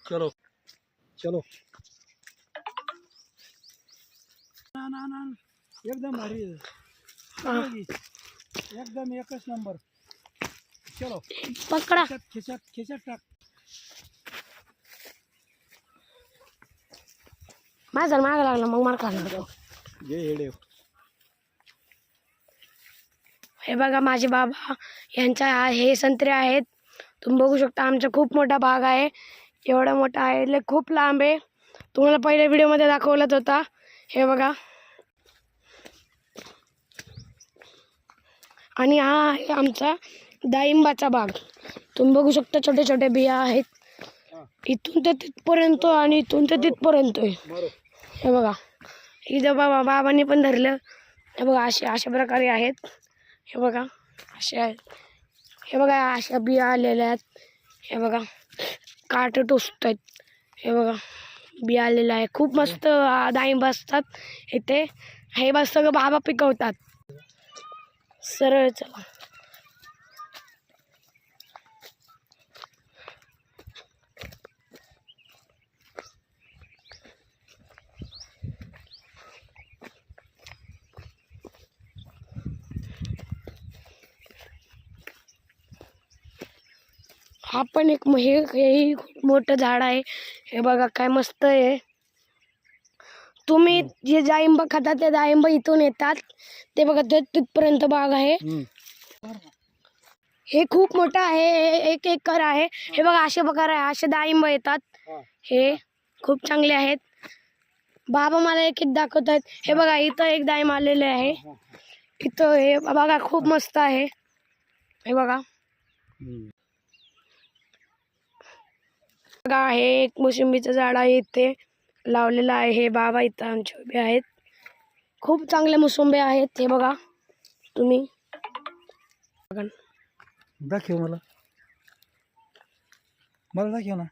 चलो चलो एकदम भारी एकदम एकच नंबर. चलो पकडा. खिचत टाक. माझा माग लागला मग मार खाणार. हे बघा माझे बाबा यांचा हे संत्रे आहेत. तुम्ही बघू शकता आमचा खूप मोठा बाग आहे. एवढा मोठा आहे, खूप लांब आहे. तुम्हाला पहिल्या व्हिडिओमध्ये दाखवलाच होता. हे बघा. आणि हा आहे आमचा डाळिंबाचा बाग. तुम्ही बघू शकता छोटे छोटे बिया आहेत. इथून ते तिथपर्यंत आणि इथून ते तिथपर्यंत आहे. हे बघा इथं बाबांनी पण धरलं. हे बघा अशा प्रकारे आहेत. हे बघा असे आहेत. हे बघा अशा बिया आलेल्या आहेत. हे बघा काट टोचत आहेत. हे बघा बिया आलेल्या आहे. खूप मस्त डाळिंब असतात इथे. हे बस सगळं बाबा पिकवतात. सरळ चला. हा पण एक हे खूप मोठं झाड आहे. हे बघा काय मस्त आहे. तुम्ही जे डाळिंब खाता ते डाळिंब इथून येतात. ते बघा ते तिथपर्यंत बाग आहे. हे खूप मोठं आहे. 1 एकर आहे. हे बघा असे प्रकार आहे. असे डाळिंब येतात. हे खूप चांगले आहेत. बाबा मला एक दाखवत आहेत. हे बघा इथं एक डाळिंब आलेले आहे. इथं हे बघा खूप मस्त आहे. हे बघा बघा हे एक मोसंबीचं झाड आहे. इथे लावलेलं आहे. हे बाबा इथं आमचे उभे आहेत. खूप चांगले मोसंबी आहेत. हे बघा तुम्ही दाखव मला दाखव ना.